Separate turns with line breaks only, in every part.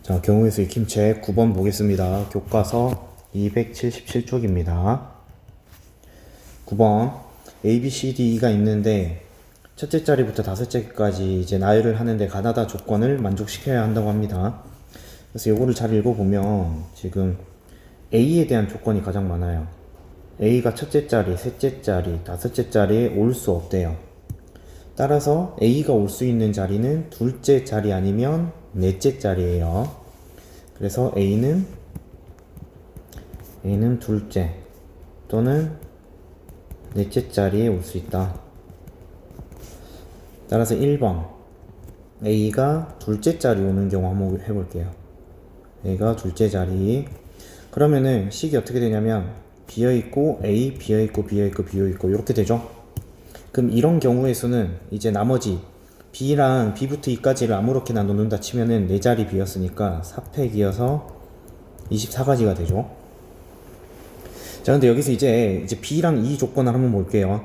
자, 경우의 수 익힘책 9번 보겠습니다. 교과서 277쪽입니다. 9번 A, B, C, D, E가 있는데 첫째 자리부터 다섯째까지 이제 나열을 하는데 가나다 조건을 만족시켜야 한다고 합니다. 그래서 요거를 잘 읽어보면 지금 A에 대한 조건이 가장 많아요. A가 첫째 자리, 셋째 자리, 다섯째 자리에 올 수 없대요. 따라서 A가 올 수 있는 자리는 둘째 자리 아니면 넷째 자리예요. 그래서 A는 둘째 또는 넷째 자리에 올 수 있다. 따라서 1번 A가 둘째 자리 오는 경우 한번 해볼게요. A가 둘째 자리. 그러면은 식이 어떻게 되냐면 비어있고 A, 비어있고 비어있고 비어있고 이렇게 되죠. 그럼 이런 경우의 수는 이제 나머지 B랑 B부터 E까지를 아무렇게나 놓는다 치면은 4자리 비었으니까 4팩이어서 24가지가 되죠. 자, 근데 여기서 이제 B랑 E 조건을 한번 볼게요.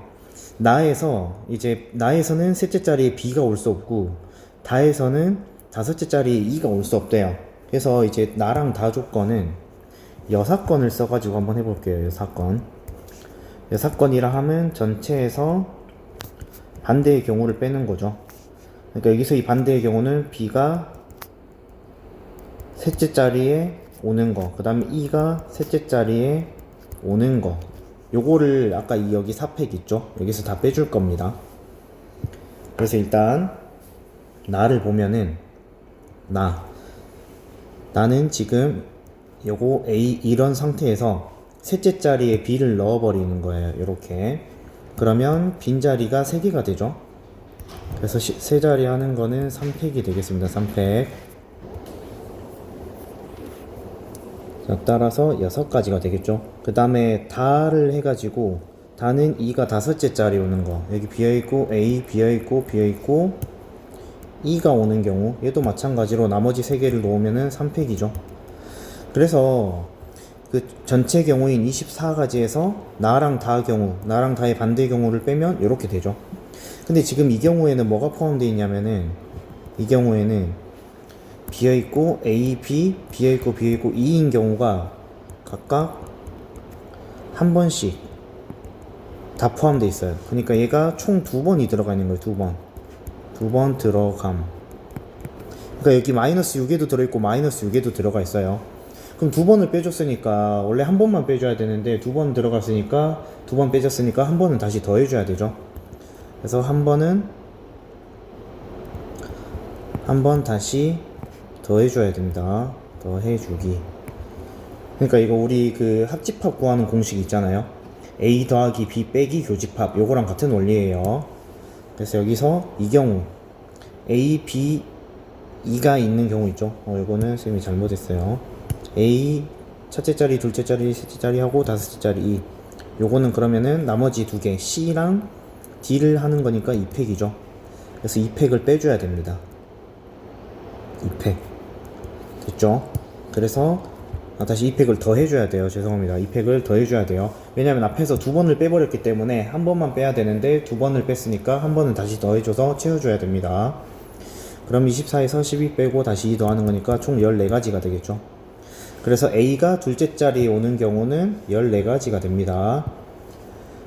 나에서는 셋째 자리에 B가 올 수 없고, 다에서는 다섯째 자리에 E가 올 수 없대요. 그래서 이제 나랑 다 조건은 여사건을 써가지고 한번 해볼게요. 여사건이라 하면 전체에서 반대의 경우를 빼는 거죠. 그러니까 여기서 이 반대의 경우는 B가 셋째 자리에 오는 거, 그 다음에 E가 셋째 자리에 오는 거, 요거를 아까 여기 4팩 있죠? 여기서 다 빼줄 겁니다. 그래서 일단 나를 보면은 나는 지금 요거 A 이런 상태에서 셋째 자리에 B를 넣어버리는 거예요. 이렇게. 그러면 빈자리가 3개가 되죠. 그래서 세 자리 하는 거는 3팩이 되겠습니다. 3팩. 자, 따라서 6가지가 되겠죠. 그 다음에 다를 해가지고 다는 2가 다섯째 자리 오는 거, 여기 비어있고 A 비어있고 비어있고 E가 오는 경우, 얘도 마찬가지로 나머지 3개를 놓으면은 3팩이죠. 그래서 그 전체 경우인 24가지에서 나랑 다의 반대 경우를 빼면 이렇게 되죠. 근데 지금 이 경우에는 뭐가 포함되어 있냐면은, 이 경우에는 비어있고 A, B, 비어있고 비어있고 E인 경우가 각각 한 번씩 다 포함되어 있어요. 그러니까 얘가 총 2번이 들어가 있는 거예요. 2번 들어감. 그러니까 여기 마이너스 6에도 들어있고 마이너스 6에도 들어가 있어요. 그럼 2번을 빼줬으니까 원래 한 번만 빼줘야 되는데 2번 들어갔으니까 2번 빼줬으니까 한 번은 다시 더해줘야 되죠. 그래서 한 번 다시 더해줘야 됩니다. 더해주기. 그러니까 이거 우리 그 합집합 구하는 공식 있잖아요. A 더하기 B 빼기 교집합, 요거랑 같은 원리예요. 그래서 여기서 이 경우 A, B, E가 있는 경우 있죠. 이거는 쌤이 잘못했어요. A 첫째 자리, 둘째 자리, 셋째 자리 하고 다섯째 자리 E. 요거는 그러면은 나머지 2개 C랑 D를 하는 거니까 2팩이죠. 그래서 2팩을 빼줘야 됩니다. 2팩 됐죠? 그래서 다시 2팩을 더 해줘야 돼요. 죄송합니다. 2팩을 더 해줘야 돼요. 왜냐면 앞에서 2번을 빼버렸기 때문에 한 번만 빼야 되는데 2번을 뺐으니까 한 번은 다시 더 해줘서 채워줘야 됩니다. 그럼 24에서 12 빼고 다시 2 더하는 거니까 총 14가지가 되겠죠. 그래서 A가 둘째 자리에 오는 경우는 14가지가 됩니다.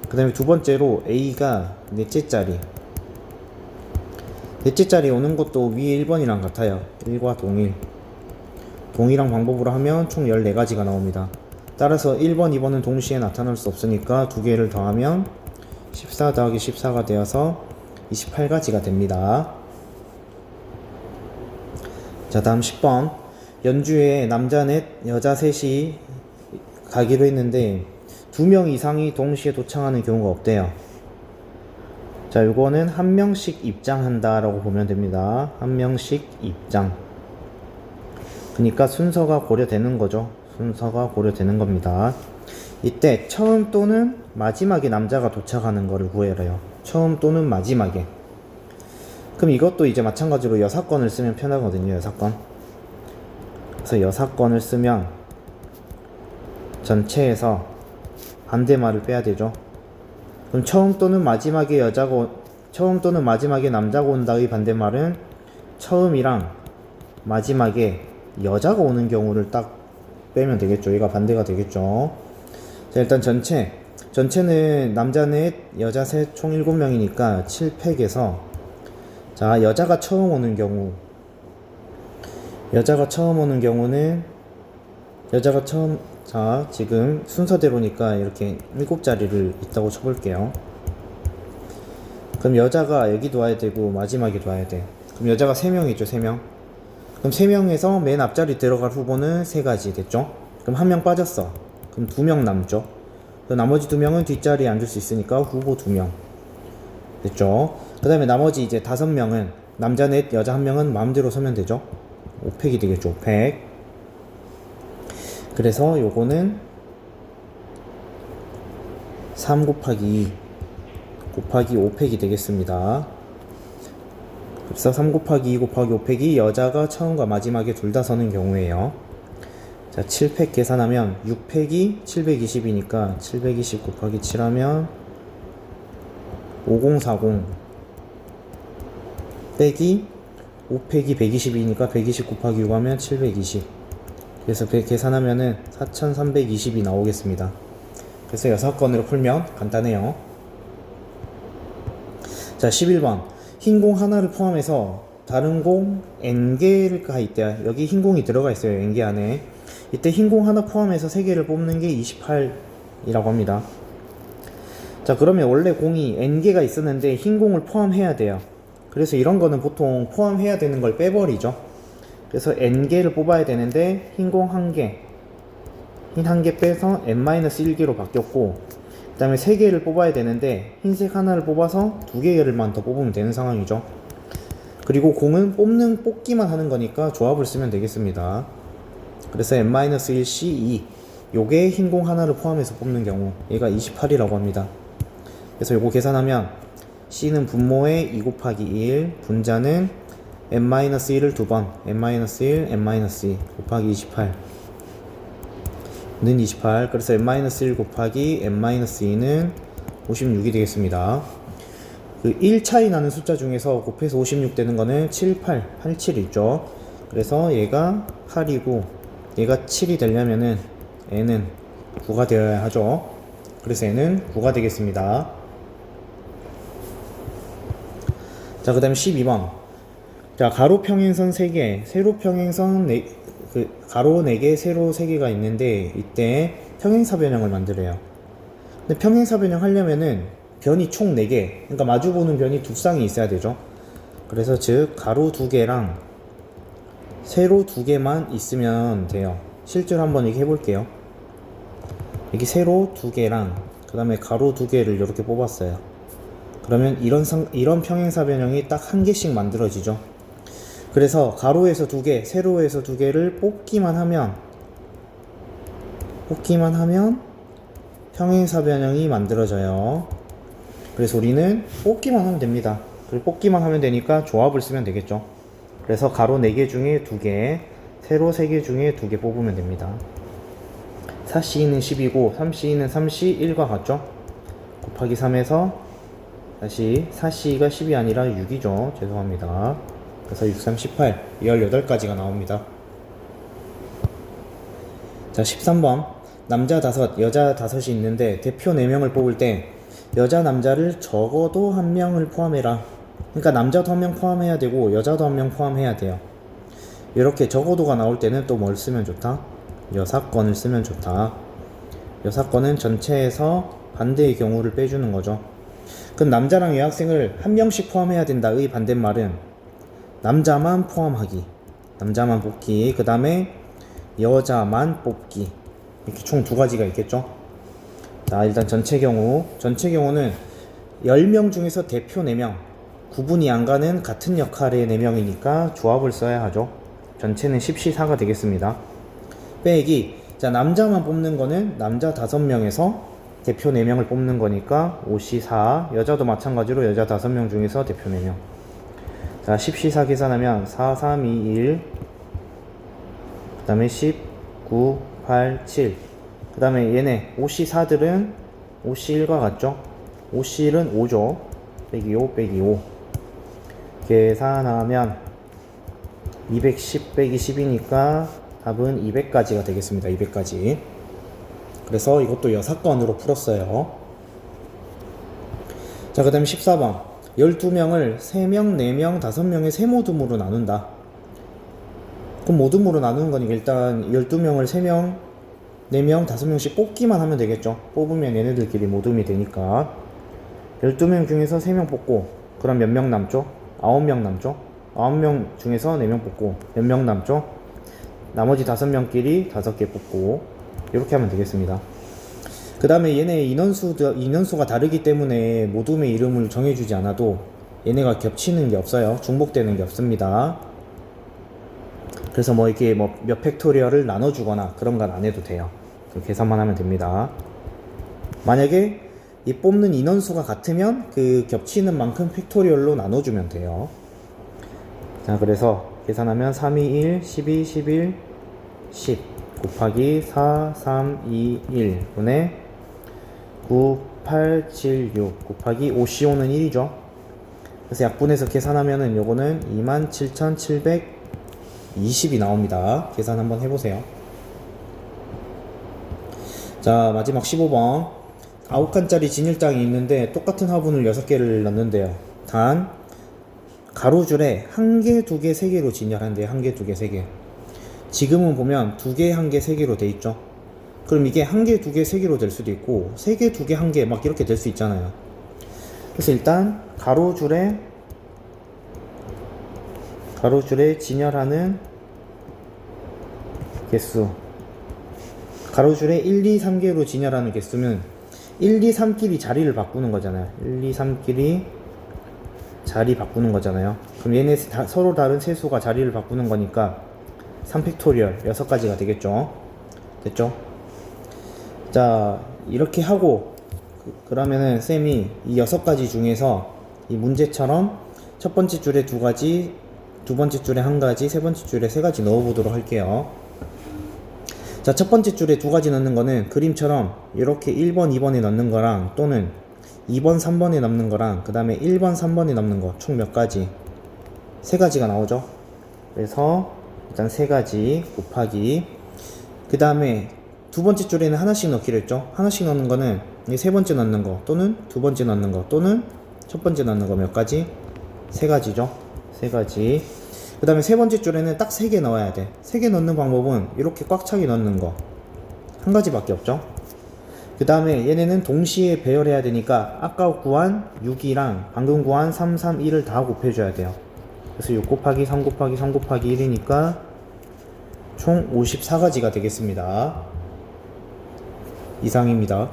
그 다음에 두 번째로 A가 넷째 자리에 오는 것도 위에 1번이랑 같아요. 1과 동일한 방법으로 하면 총 14가지가 나옵니다. 따라서 1번, 2번은 동시에 나타날 수 없으니까 2개를 더하면 14 더하기 14가 되어서 28가지가 됩니다. 자, 다음 10번. 연주에 남자 넷, 여자 셋이 가기로 했는데 2명 이상이 동시에 도착하는 경우가 없대요. 자, 요거는 한 명씩 입장한다 라고 보면 됩니다. 한 명씩 입장. 그러니까 순서가 고려되는 거죠. 순서가 고려되는 겁니다. 이때 처음 또는 마지막에 남자가 도착하는 거를 구해라요. 처음 또는 마지막에. 그럼 이것도 이제 마찬가지로 여사건을 쓰면 편하거든요. 여사건. 그래서 여사건을 쓰면 전체에서 반대말을 빼야 되죠. 그럼 처음 또는 마지막에 남자가 온다의 반대말은 처음이랑 마지막에 여자가 오는 경우를 딱 빼면 되겠죠. 얘가 반대가 되겠죠. 자, 일단 전체는 남자 넷, 여자 셋, 총 7명이니까 7팩에서 자, 여자가 처음 오는 경우는 자, 지금 순서대로니까 이렇게 7자리를 있다고 쳐볼게요. 그럼 여자가 여기도 와야 되고 마지막에도 와야 돼. 그럼 여자가 3명이죠. 3명. 그럼 3명에서 맨 앞자리 들어갈 후보는 3가지 됐죠? 그럼 1명 빠졌어. 그럼 2명 남죠. 그럼 나머지 2명은 뒷자리에 앉을 수 있으니까 후보 2명 됐죠? 그 다음에 나머지 이제 5명은 남자 넷, 여자 1명은 마음대로 서면 되죠? 5팩이 되겠죠. 5팩. 그래서 요거는 3 곱하기 2 곱하기 5팩이 되겠습니다. 그래서 3 곱하기 2 곱하기 5팩이 여자가 처음과 마지막에 둘 다 서는 경우에요. 자, 7팩 계산하면 6팩이 720이니까 720 곱하기 7하면 5040 빼기 5팩이 120이니까 120 곱하기 6 하면 720. 그래서 계산하면은 4320이 나오겠습니다. 그래서 6건으로 풀면 간단해요. 자, 11번. 흰 공 하나를 포함해서 다른 공 n개가 있대요. 여기 흰 공이 들어가 있어요. n개 안에. 이때 흰 공 하나 포함해서 3개를 뽑는 게 28이라고 합니다. 자, 그러면 원래 공이 n개가 있었는데 흰 공을 포함해야 돼요. 그래서 이런 거는 보통 포함해야 되는 걸 빼버리죠. 그래서 n개를 뽑아야 되는데 흰 공 1개, 흰 1개 빼서 n-1개로 바뀌었고, 그 다음에 3개를 뽑아야 되는데 흰색 하나를 뽑아서 2개를만 더 뽑으면 되는 상황이죠. 그리고 공은 뽑기만 하는 거니까 조합을 쓰면 되겠습니다. 그래서 n-1 C2 요게 흰 공 하나를 포함해서 뽑는 경우 얘가 28이라고 합니다. 그래서 요거 계산하면 C는 분모의 2 곱하기 1, 분자는 n-1을 2번 n-1, n-2 곱하기 28 는 28. 그래서 n-1 곱하기 n-2는 56이 되겠습니다. 그 1 차이 나는 숫자 중에서 곱해서 56 되는 거는 7, 8, 87 있죠. 그래서 얘가 8이고 얘가 7이 되려면은 n은 9가 되어야 하죠. 그래서 n은 9가 되겠습니다. 자, 그 다음에 12번. 자, 가로 평행선 3개, 세로 평행선 가로 4개, 세로 3개가 있는데 이때 평행사변형을 만들어요. 근데 평행사변형 하려면은 변이 총 4개, 그러니까 마주보는 변이 두 쌍이 있어야 되죠. 그래서 즉 가로 2개랑 세로 2개만 있으면 돼요. 실제로 한번 이렇게 해볼게요. 여기 세로 2개랑 그 다음에 가로 2개를 이렇게 뽑았어요. 그러면 이런 평행사변형이 딱 1개씩 만들어지죠. 그래서 가로에서 2개, 세로에서 2개를 뽑기만 하면 평행사변형이 만들어져요. 그래서 우리는 뽑기만 하면 됩니다. 그리고 뽑기만 하면 되니까 조합을 쓰면 되겠죠. 그래서 가로 4개 중에 2개, 세로 3개 중에 2개 뽑으면 됩니다. 4C는 10이고 3C는 3C 1과 같죠? 곱하기 3에서 다시 4C가 10이 아니라 6이죠. 죄송합니다. 그래서 6, 3, 18, 18가지가 나옵니다. 자, 13번. 남자 5, 여자 5이 있는데 대표 4명을 뽑을 때 여자 남자를 적어도 1명을 포함해라. 그러니까 남자도 1명 포함해야 되고 여자도 1명 포함해야 돼요. 이렇게 적어도가 나올 때는 또 뭘 쓰면 좋다? 여사건을 쓰면 좋다. 여사건은 전체에서 반대의 경우를 빼주는 거죠. 그럼 남자랑 여학생을 1명씩 포함해야 된다의 반대말은 남자만 포함하기, 남자만 뽑기, 그 다음에 여자만 뽑기, 이렇게 총 2가지가 있겠죠. 자, 일단 전체 경우는 10명 중에서 대표 4명, 구분이 안 가는 같은 역할의 4명이니까 조합을 써야 하죠. 전체는 10C4가 되겠습니다. 빼기, 자, 남자만 뽑는 거는 남자 5명에서 대표 4명을 뽑는 거니까 5C4, 여자도 마찬가지로 여자 5명 중에서 대표 4명. 자, 10C4 계산하면 4, 3, 2, 1, 그 다음에 10, 9, 8, 7, 그 다음에 얘네 5C4들은 5C1과 같죠? 5C1은 5죠. 빼기 5 빼기 5 계산하면 210 빼기 10이니까 답은 200가지가 되겠습니다. 200가지. 그래서 이것도 6건으로 풀었어요. 자, 그 다음에 14번. 12명을 3명, 4명, 5명의 세모둠으로 나눈다. 그럼 모둠으로 나누는 거니까 일단 12명을 3명, 4명, 5명씩 뽑기만 하면 되겠죠. 뽑으면 얘네들끼리 모둠이 되니까 12명 중에서 3명 뽑고 그럼 몇 명 남죠? 9명 남죠? 9명 중에서 4명 뽑고 몇 명 남죠? 나머지 5명끼리 5개 뽑고 이렇게 하면 되겠습니다. 그 다음에 얘네 인원수가 다르기 때문에 모둠의 이름을 정해주지 않아도 얘네가 겹치는 게 없어요. 중복되는 게 없습니다. 그래서 뭐 이렇게 뭐 몇 팩토리얼을 나눠주거나 그런 건 안 해도 돼요. 계산만 하면 됩니다. 만약에 이 뽑는 인원수가 같으면 그 겹치는 만큼 팩토리얼로 나눠주면 돼요. 자, 그래서 계산하면 3, 2, 1, 12, 11, 10 곱하기 4, 3, 2, 1 분의 9, 8, 7, 6 곱하기 5CO 는 1이죠. 그래서 약분해서 계산하면은 요거는 27,720이 나옵니다. 계산 한번 해보세요. 자, 마지막 15번. 9칸짜리 진일장이 있는데 똑같은 화분을 6개를 넣는데요. 단 가로줄에 1개, 2개, 3개로 진열한대요. 1개, 2개, 3개. 지금은 보면 2개, 1개, 3개로 돼 있죠. 그럼 이게 1개, 2개, 3개로 될 수도 있고 3개, 2개, 1개 막 이렇게 될 수 있잖아요. 그래서 일단 가로줄에 진열하는 개수, 가로줄에 1, 2, 3개로 진열하는 개수는 1, 2, 3끼리 자리를 바꾸는 거잖아요. 1, 2, 3끼리 자리 바꾸는 거잖아요. 그럼 얘네 서로 다른 세수가 자리를 바꾸는 거니까 3팩토리얼 6가지가 되겠죠. 됐죠? 자, 이렇게 하고 그러면은 쌤이 이 6가지 중에서 이 문제처럼 첫 번째 줄에 2가지, 두 번째 줄에 1가지, 세 번째 줄에 3가지 넣어보도록 할게요. 자, 첫 번째 줄에 2가지 넣는 거는 그림처럼 이렇게 1번, 2번에 넣는 거랑 또는 2번, 3번에 넣는 거랑 그 다음에 1번, 3번에 넣는 거 총 몇 가지? 3가지가 나오죠. 그래서 일단 3가지 곱하기 그 다음에 두 번째 줄에는 하나씩 넣기로 했죠. 하나씩 넣는 거는 세 번째 넣는 거 또는 두 번째 넣는 거 또는 첫 번째 넣는 거 몇 가지? 3가지죠. 3가지. 그 다음에 세 번째 줄에는 딱 3개 넣어야 돼. 3개 넣는 방법은 이렇게 꽉 차게 넣는 거 한 가지밖에 없죠. 그 다음에 얘네는 동시에 배열해야 되니까 아까 구한 6이랑 방금 구한 3, 3, 1을 다 곱해줘야 돼요. 그래서 6 곱하기 3 곱하기 3 곱하기 1이니까 총 54가지가 되겠습니다. 이상입니다.